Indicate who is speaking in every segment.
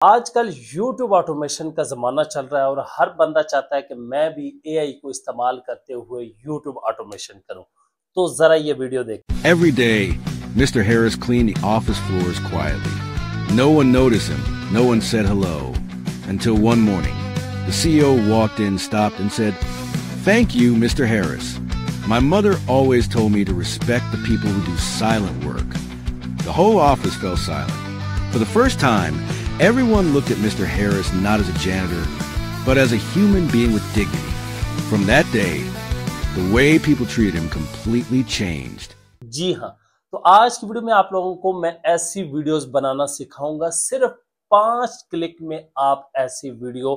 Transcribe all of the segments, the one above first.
Speaker 1: आजकल YouTube automation का ज़माना चल रहा है और हर बंदा चाहता है कि मैं भी AI को इस्तेमाल करते हुए YouTube ऑटोमेशन करूं। तो ज़रा ये वीडियो देखें।
Speaker 2: Every day, Mr. Harris cleaned the office floors quietly. No one noticed him. No one said hello. Until one morning, the CEO walked in, stopped, and said, "Thank you, Mr. Harris. My mother always told me to respect the people who do silent work." The whole office fell silent. For the first time, everyone looked at Mr. Harris not as a janitor, but as a human being with dignity. From that day, the way people treated him completely changed.
Speaker 1: जी हाँ, तो आज की video में आप लोगों को मैं ऐसी वीडियोस बनाना सिखाऊंगा। सिर्फ 5 क्लिक में आप ऐसी वीडियो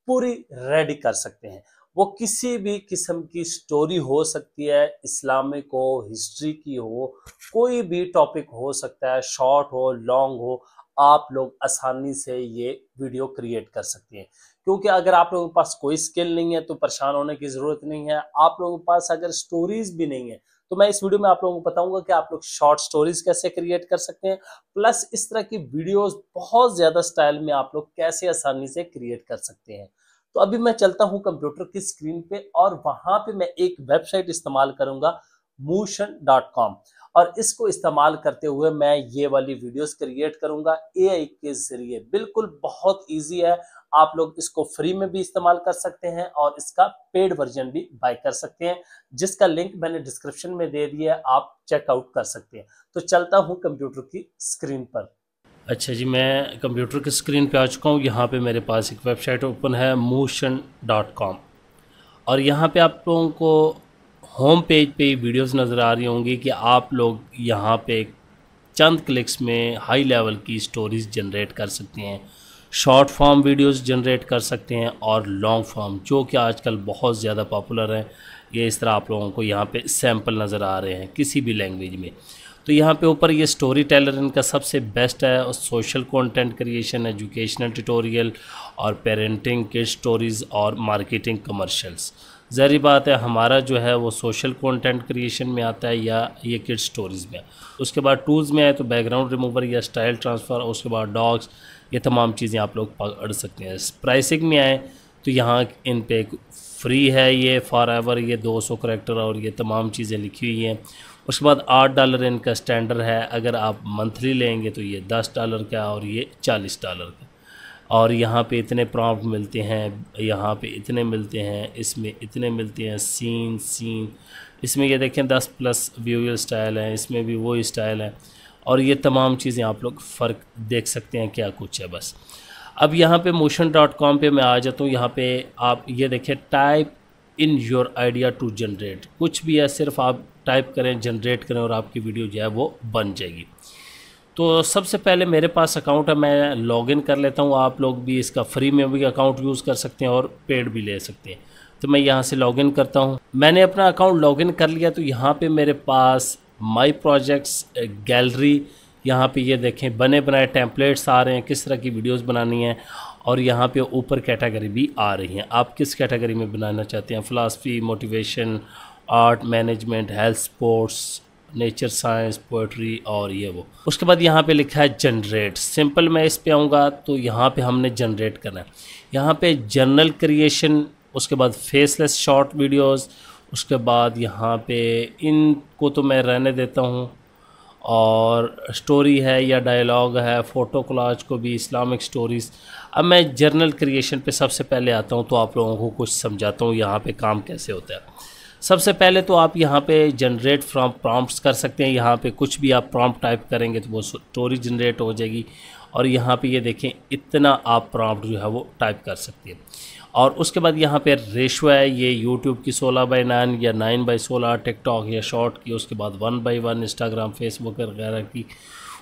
Speaker 1: पूरी रेडी कर सकते हैं। वो किसी भी किस्म की स्टोरी हो सकती है, इस्लामिक हो, हिस्ट्री की हो, कोई भी टॉपिक हो सकता है, शॉर्ट हो, लॉन्ग हो, आप लोग आसानी से ये वीडियो क्रिएट कर सकते हैं। क्योंकि अगर आप लोगों के पास कोई स्किल नहीं है तो परेशान होने की जरूरत नहीं है। आप लोगों के पास अगर स्टोरीज भी नहीं है तो मैं इस वीडियो में आप लोगों को बताऊंगा कि आप लोग शॉर्ट स्टोरीज कैसे क्रिएट कर सकते हैं, प्लस इस तरह की वीडियोस बहुत ज्यादा स्टाइल में आप लोग कैसे आसानी से क्रिएट कर सकते हैं। तो अभी मैं चलता हूं कंप्यूटर की स्क्रीन पे और वहां पे मैं एक वेबसाइट इस्तेमाल करूंगा motion.com, और इसको इस्तेमाल करते हुए मैं ये वाली वीडियोस क्रिएट करूंगा AI के जरिए। बिल्कुल बहुत इजी है, आप लोग इसको फ्री में भी इस्तेमाल कर सकते हैं और इसका पेड वर्जन भी बाय कर सकते हैं, जिसका लिंक मैंने डिस्क्रिप्शन में दे दिया है, आप चेकआउट कर सकते हैं। तो चलता हूं कंप्यूटर की स्क्रीन पर। अच्छा जी, मैं कंप्यूटर की स्क्रीन पे आ चुका हूं। यहाँ पे मेरे पास एक वेबसाइट ओपन है motion.com, और यहाँ पे आप लोगों को होम पेज पे वीडियोस नज़र आ रही होंगी कि आप लोग यहाँ पे चंद क्लिक्स में हाई लेवल की स्टोरीज जनरेट कर सकते हैं, शॉर्ट फॉर्म वीडियोस जनरेट कर सकते हैं और लॉन्ग फॉर्म, जो कि आजकल बहुत ज़्यादा पॉपुलर है। ये इस तरह आप लोगों को यहाँ पे सैम्पल नज़र आ रहे हैं किसी भी लैंग्वेज में। तो यहाँ पे ऊपर ये स्टोरी टेलर इनका सबसे बेस्ट है, और social content creation, educational tutorial और पेरेंटिंग, किड स्टोरीज़ और मार्केटिंग कमर्शियल्स। ज़ाहिर बात है हमारा जो है वो सोशल कंटेंट क्रिएशन में आता है या ये किड स्टोरीज़ में। उसके बाद टूल्स में आए तो बैकग्राउंड रिमूवर या स्टाइल ट्रांसफ़र, उसके बाद डॉग्स, ये तमाम चीज़ें आप लोग पकड़ सकते हैं। प्राइसिंग में आए तो यहाँ इन पे फ्री है ये फॉरएवर, ये 200 करैक्टर और ये तमाम चीज़ें लिखी हुई हैं। उसके बाद $8 इनका स्टैंडर्ड है। अगर आप मंथली लेंगे तो ये $10 का और ये $40 का। और यहाँ पे इतने प्रॉम्प्ट मिलते हैं, यहाँ पे इतने मिलते हैं, इसमें इतने मिलते हैं। सीन इसमें ये देखें 10+ व्यूअल स्टाइल है, इसमें भी वही स्टाइल है, और ये तमाम चीज़ें आप लोग फ़र्क देख सकते हैं क्या कुछ है बस। अब यहाँ पे motion.com पे मैं आ जाता हूँ। यहाँ पे आप ये देखें, type in your idea to generate, कुछ भी है सिर्फ आप टाइप करें, जनरेट करें और आपकी वीडियो जो है वो बन जाएगी। तो सबसे पहले मेरे पास अकाउंट है, मैं लॉगिन कर लेता हूँ। आप लोग भी इसका फ्री में भी अकाउंट यूज़ कर सकते हैं और पेड भी ले सकते हैं। तो मैं यहाँ से लॉगिन करता हूँ। मैंने अपना अकाउंट लॉगिन कर लिया। तो यहाँ पे मेरे पास माई प्रोजेक्ट्स गैलरी, यहाँ पे ये देखें बने बनाए टेम्पलेट्स आ रहे हैं, किस तरह की वीडियोस बनानी है, और यहाँ पे ऊपर कैटेगरी भी आ रही हैं, आप किस कैटेगरी में बनाना चाहते हैं। Philosophy, motivation, art, management, health, sports, nature science, poetry और ये वो। उसके बाद यहाँ पे लिखा है जनरेट। सिंपल मैं इस पे आऊँगा तो यहाँ पे हमने जनरेट करना है। यहाँ पे जर्नल क्रिएशन, उसके बाद फेसलेस शॉर्ट वीडियोस, उसके बाद यहाँ पे इनको तो मैं रहने देता हूँ, और स्टोरी है या डायलॉग है, फ़ोटो कोलाज को भी, इस्लामिक स्टोरीज़। अब मैं जर्नल क्रिएशन पे सबसे पहले आता हूँ, तो आप लोगों को कुछ समझाता हूँ यहाँ पे काम कैसे होता है। सबसे पहले तो आप यहाँ पे जनरेट फ्रॉम प्रॉम्प्ट्स कर सकते हैं। यहाँ पे कुछ भी आप प्रॉम्प्ट टाइप करेंगे तो वो स्टोरी जनरेट हो जाएगी, और यहाँ पे ये देखें इतना आप प्रॉम्प्ट जो है वो टाइप कर सकते हैं। और उसके बाद यहाँ पे रेशो है, ये यूट्यूब की 16:9 या 9:16, टिकटॉक या शॉर्ट की, उसके बाद 1:1 इंस्टाग्राम, फेसबुक वगैरह की।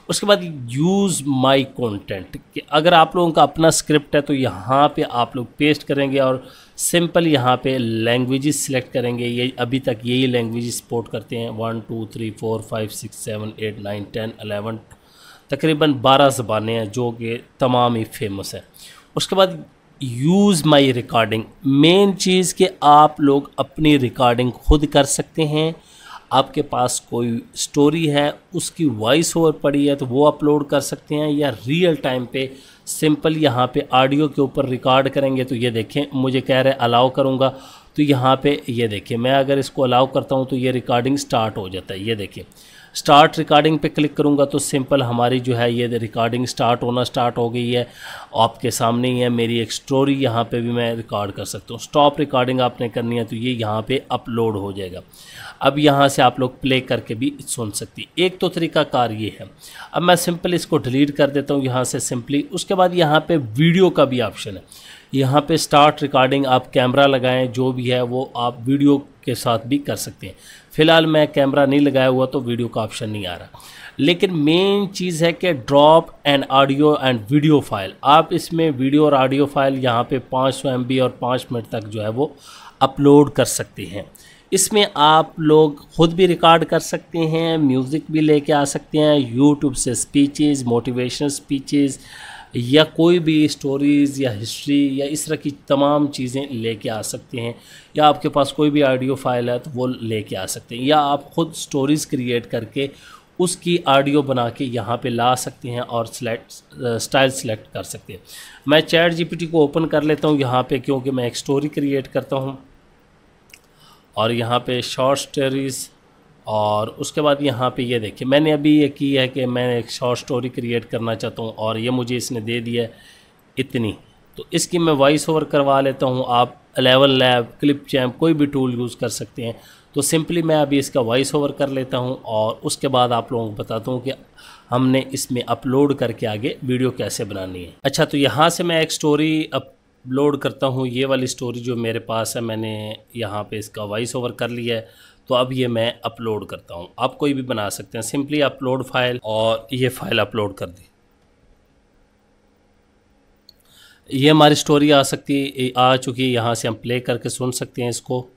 Speaker 1: उसके बाद यूज़ माई कंटेंट, कि अगर आप लोगों का अपना स्क्रिप्ट है तो यहाँ पे आप लोग पेस्ट करेंगे और सिंपल यहाँ पे लैंग्वेजेस सिलेक्ट करेंगे। ये अभी तक यही लैंग्वेज सपोर्ट करते हैं, 1 2 3 4 5 6 7 8 9 10 11, तकरीबन 12 ज़बानें हैं जो कि तमाम ही फेमस है। उसके बाद यूज़ माई रिकॉर्डिंग, मेन चीज़ कि आप लोग अपनी रिकॉर्डिंग खुद कर सकते हैं। आपके पास कोई स्टोरी है, उसकी वॉइस ओवर पड़ी है तो वो अपलोड कर सकते हैं, या रियल टाइम पे सिंपल यहाँ पे ऑडियो के ऊपर रिकॉर्ड करेंगे तो ये देखें मुझे कह रहे अलाउ करूँगा, तो यहाँ पे ये देखिए मैं अगर इसको अलाउ करता हूँ तो ये रिकॉर्डिंग स्टार्ट हो जाता है। ये देखिए स्टार्ट रिकॉर्डिंग पे क्लिक करूँगा तो सिंपल हमारी जो है ये रिकॉर्डिंग स्टार्ट हो गई है। आपके सामने ही है मेरी एक स्टोरी, यहाँ पे भी मैं रिकॉर्ड कर सकता हूँ। स्टॉप रिकॉर्डिंग आपने करनी है तो ये यहाँ पे अपलोड हो जाएगा। अब यहाँ से आप लोग प्ले करके भी सुन सकती हैं। एक तो तरीक़ाकार ये है। अब मैं सिंपल इसको डिलीट कर देता हूँ यहाँ से सिंपली। उसके बाद यहाँ पे वीडियो का भी ऑप्शन है। यहाँ पे स्टार्ट रिकॉर्डिंग आप कैमरा लगाएं, जो भी है वो आप वीडियो के साथ भी कर सकते हैं। फ़िलहाल मैं कैमरा नहीं लगाया हुआ तो वीडियो का ऑप्शन नहीं आ रहा। लेकिन मेन चीज़ है कि drop and audio and video file, आप इसमें वीडियो और ऑडियो फाइल यहाँ पे 500 MB और 5 मिनट तक जो है वो अपलोड कर सकते हैं। इसमें आप लोग ख़ुद भी रिकॉर्ड कर सकते हैं, म्यूज़िक भी लेके आ सकते हैं, यूट्यूब से स्पीचेस, मोटिवेशनल स्पीचेस या कोई भी स्टोरीज़ या हिस्ट्री या इस तरह की तमाम चीज़ें लेके आ सकते हैं। या आपके पास कोई भी ऑडियो फाइल है तो वो लेके आ सकते हैं, या आप ख़ुद स्टोरीज़ क्रिएट करके उसकी ऑडियो बना के यहाँ पे ला सकते हैं और स्टाइल सेलेक्ट कर सकते हैं। मैं चैट जीपीटी को ओपन कर लेता हूँ यहाँ पे, क्योंकि मैं एक स्टोरी क्रिएट करता हूँ और यहाँ पे शॉर्ट स्टोरीज़, और उसके बाद यहाँ पे ये देखिए मैंने अभी ये की है कि मैं एक शॉर्ट स्टोरी क्रिएट करना चाहता हूँ और ये मुझे इसने दे दिया है इतनी, तो इसकी मैं वॉइस ओवर करवा लेता हूँ। आप 11 लैब, क्लिप चैम्प कोई भी टूल यूज़ कर सकते हैं। तो सिंपली मैं अभी इसका वॉइस ओवर कर लेता हूँ और उसके बाद आप लोगों को बताता हूँ कि हमने इसमें अपलोड करके आगे वीडियो कैसे बनानी है। अच्छा, तो यहाँ से मैं एक स्टोरी अपलोड करता हूँ। ये वाली स्टोरी जो मेरे पास है, मैंने यहाँ पे इसका वॉइस ओवर कर लिया है, तो अब ये मैं अपलोड करता हूँ। आप कोई भी बना सकते हैं, सिंपली अपलोड फाइल, और ये फाइल अपलोड कर दी। ये हमारी स्टोरी आ चुकी है। यहाँ से हम प्ले करके सुन सकते हैं इसको,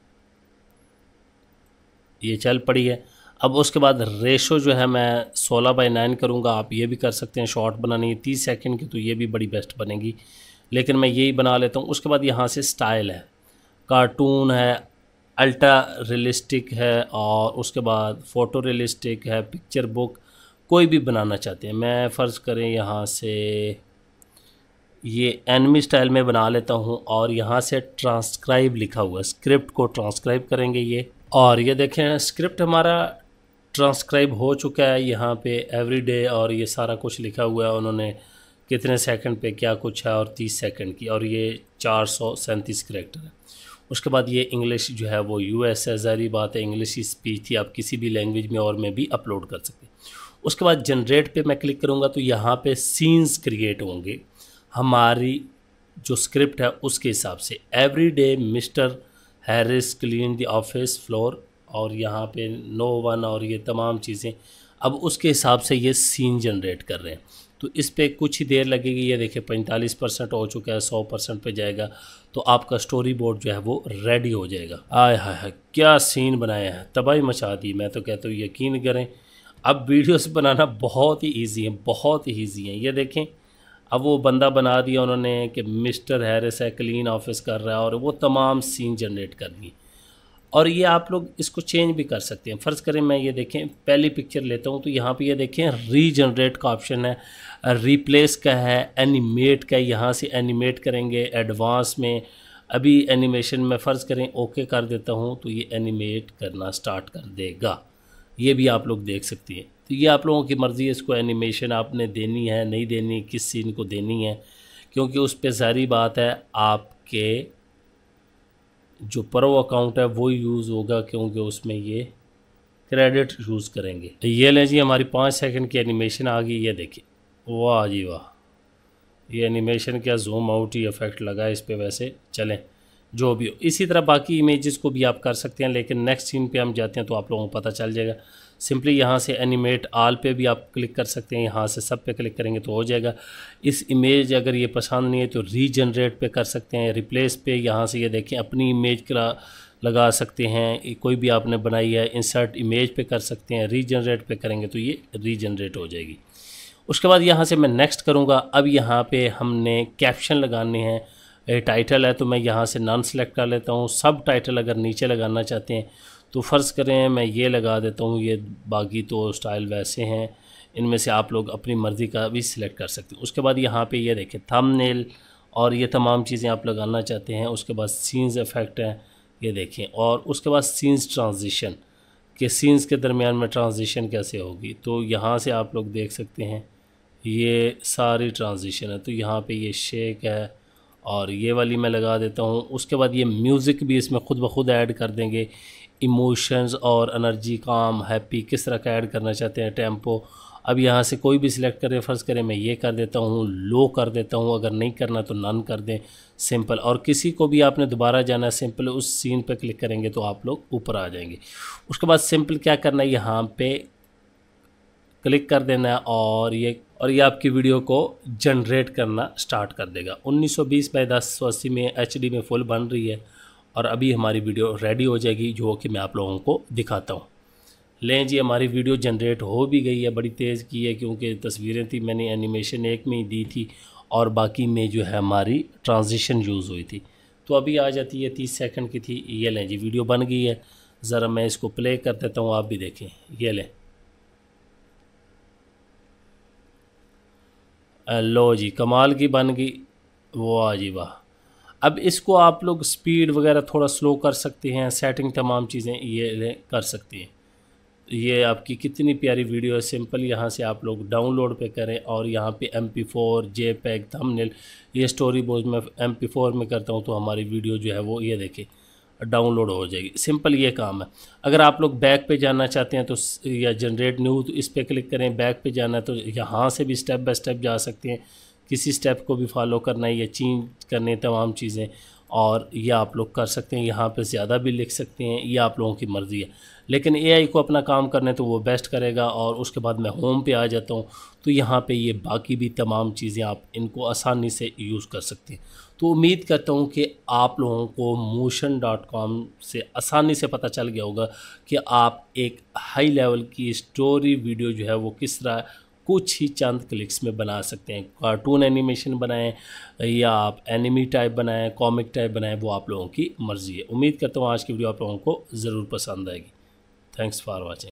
Speaker 1: ये चल पड़ी है। अब उसके बाद रेशो जो है मैं 16:9 करूँगा। आप ये भी कर सकते हैं, शॉर्ट बनानी है 30 सेकंड की, तो ये भी बड़ी बेस्ट बनेगी, लेकिन मैं यही बना लेता हूँ। उसके बाद यहाँ से स्टाइल है, कार्टून है, अल्ट्रा रियलिस्टिक है, और उसके बाद फ़ोटो रियलिस्टिक है, पिक्चर बुक, कोई भी बनाना चाहते हैं। मैं फ़र्ज़ करें यहाँ से ये एनिमी स्टाइल में बना लेता हूँ, और यहाँ से ट्रांसक्राइब लिखा हुआ है, स्क्रिप्ट को ट्रांसक्राइब करेंगे ये, और ये देखें स्क्रिप्ट हमारा ट्रांसक्राइब हो चुका है। यहाँ पे एवरीडे और ये सारा कुछ लिखा हुआ है, उन्होंने कितने सेकंड पे क्या कुछ है, और 30 सेकंड की, और ये 437 करैक्टर है। उसके बाद ये इंग्लिश जो है वो US है, ज़ाहिर बात है इंग्लिश की स्पीच थी, आप किसी भी लैंग्वेज में और में भी अपलोड कर सकते हैं। उसके बाद जनरेट पे मैं क्लिक करूँगा तो यहाँ पे सीन्स क्रिएट होंगे हमारी जो स्क्रिप्ट है उसके हिसाब से। Everyday mister Harris clean the office floor, और यहाँ पे नो वन, और ये तमाम चीज़ें अब उसके हिसाब से ये सीन जनरेट कर रहे हैं। तो इस पे कुछ ही देर लगेगी। ये देखिए 45% हो चुका है, 100% पे जाएगा तो आपका स्टोरी बोर्ड जो है वो रेडी हो जाएगा। आय हाय हाय, क्या सीन बनाया है, तबाही मचा दी। मैं तो कहता हूँ यकीन करें, अब वीडियोस बनाना बहुत ही ईजी है, बहुत ही ईजी है। ये देखें अब वो बंदा बना दिया उन्होंने कि मिस्टर हैरिस है, क्लीन ऑफिस कर रहा है, और वो तमाम सीन जनरेट कर दिए। और ये आप लोग इसको चेंज भी कर सकते हैं। फ़र्ज़ करें मैं ये देखें पहली पिक्चर लेता हूँ, तो यहाँ पे ये देखें रीजनरेट का ऑप्शन है, रिप्लेस का है, एनिमेट का है। यहाँ से एनिमेट करेंगे एडवांस में। अभी एनिमेशन में फ़र्ज़ करें ओके कर देता हूँ तो ये एनिमेट करना स्टार्ट कर देगा। ये भी आप लोग देख सकते हैं। तो ये आप लोगों की मर्ज़ी है, इसको एनिमेशन आपने देनी है नहीं देनी, किस सीन को देनी है, क्योंकि उस पर सारी बात है आपके जो प्रो अकाउंट है वो यूज़ होगा, क्योंकि उसमें ये क्रेडिट यूज़ करेंगे। ये लें जी, हमारी 5 सेकंड की एनिमेशन आ गई। ये देखिए, वाह जी वाह, ये एनिमेशन क्या जूम आउट ही इफेक्ट लगा इस पे। वैसे चलें जो भी हो, इसी तरह बाकी इमेजेस को भी आप कर सकते हैं, लेकिन नेक्स्ट सीन पे हम जाते हैं तो आप लोगों को पता चल जाएगा। सिंपली यहाँ से एनिमेट आल पे भी आप क्लिक कर सकते हैं, यहाँ से सब पे क्लिक करेंगे तो हो जाएगा। इस इमेज अगर ये पसंद नहीं है तो रीजनरेट पे कर सकते हैं, रिप्लेस पे यहाँ से ये देखें अपनी इमेज का लगा सकते हैं, कोई भी आपने बनाई है, इंसर्ट इमेज पे कर सकते हैं, रीजनरेट पे करेंगे तो ये रीजनरेट हो जाएगी। उसके बाद यहाँ से मैं नेक्स्ट करूँगा। अब यहाँ पे हमने कैप्शन लगाने हैं, टाइटल है तो मैं यहाँ से नॉन सेलेक्ट कर लेता हूँ। सब टाइटल अगर नीचे लगाना चाहते हैं तो फ़र्ज़ करें मैं ये लगा देता हूँ, ये बाकी तो स्टाइल वैसे हैं। इनमें से आप लोग अपनी मर्ज़ी का भी सिलेक्ट कर सकते हैं। उसके बाद यहाँ पे ये देखें थंबनेल और ये तमाम चीज़ें आप लगाना चाहते हैं। उसके बाद सीन्स इफ़ेक्ट हैं, ये देखें, और उसके बाद सीन्स ट्रांजिशन के सीन्स के दरमियान में ट्रांजिशन कैसे होगी, तो यहाँ से आप लोग देख सकते हैं ये सारी ट्रांजिशन है। तो यहाँ पे ये शेक है और ये वाली मैं लगा देता हूँ। उसके बाद ये म्यूज़िक भी इसमें ख़ुद ब खुद ऐड कर देंगे, इमोशंस और एनर्जी, काम, हैप्पी किस तरह का ऐड करना चाहते हैं, टेम्पो। अब यहाँ से कोई भी सिलेक्ट करें, फ़र्ज़ करें मैं ये कर देता हूँ, लो कर देता हूँ, अगर नहीं करना तो नन कर दें, सिंपल। और किसी को भी आपने दोबारा जाना है, सिंपल उस सीन पे क्लिक करेंगे तो आप लोग ऊपर आ जाएंगे। उसके बाद सिंपल क्या करना है, यहाँ पे क्लिक कर देना है और ये आपकी वीडियो को जनरेट करना स्टार्ट कर देगा। 1920 बाई 1080 में HD में फुल बन रही है और अभी हमारी वीडियो रेडी हो जाएगी, जो कि मैं आप लोगों को दिखाता हूँ। लें जी, हमारी वीडियो जनरेट हो भी गई है, बड़ी तेज़ की है क्योंकि तस्वीरें थी, मैंने एनिमेशन एक में ही दी थी और बाकी में जो है हमारी ट्रांजिशन यूज़ हुई थी। तो अभी आ जाती है 30 सेकंड की थी। ये लें जी, वीडियो बन गई है। ज़रा मैं इसको प्ले कर देता हूँ, आप भी देखें। ये लें, लो जी, कमाल की बन गई, वाह जी वाह। अब इसको आप लोग स्पीड वगैरह थोड़ा स्लो कर सकते हैं, सेटिंग तमाम चीज़ें ये कर सकती हैं। ये आपकी कितनी प्यारी वीडियो है। सिंपल यहाँ से आप लोग डाउनलोड पे करें और यहाँ पे MP4, JPEG, थंबनेल, ये स्टोरी बोर्ड में MP4 में करता हूँ तो हमारी वीडियो जो है वो ये देखें डाउनलोड हो जाएगी। सिंपल ये काम है। अगर आप लोग बैक पे जाना चाहते हैं तो या जनरेट न्यू, तो इस पर क्लिक करें। बैक पे जाना है तो यहाँ से भी स्टेप बाय स्टेप जा सकते हैं, किसी स्टेप को भी फॉलो करना है या चेंज करने तमाम चीज़ें, और ये आप लोग कर सकते हैं। यहाँ पे ज़्यादा भी लिख सकते हैं, ये आप लोगों की मर्ज़ी है। लेकिन AI को अपना काम करने तो वो बेस्ट करेगा। और उसके बाद मैं होम पे आ जाता हूँ तो यहाँ पे ये बाकी भी तमाम चीज़ें आप इनको आसानी से यूज़ कर सकते हैं। तो उम्मीद करता हूँ कि आप लोगों को motion.com से आसानी से पता चल गया होगा कि आप एक हाई लेवल की स्टोरी वीडियो जो है वो किस तरह कुछ ही चंद क्लिक्स में बना सकते हैं। कार्टून एनिमेशन बनाएं या आप एनिमी टाइप बनाएं, कॉमिक टाइप बनाएं, वो आप लोगों की मर्ज़ी है। उम्मीद करता हूँ आज की वीडियो आप लोगों को ज़रूर पसंद आएगी। Thanks for watching.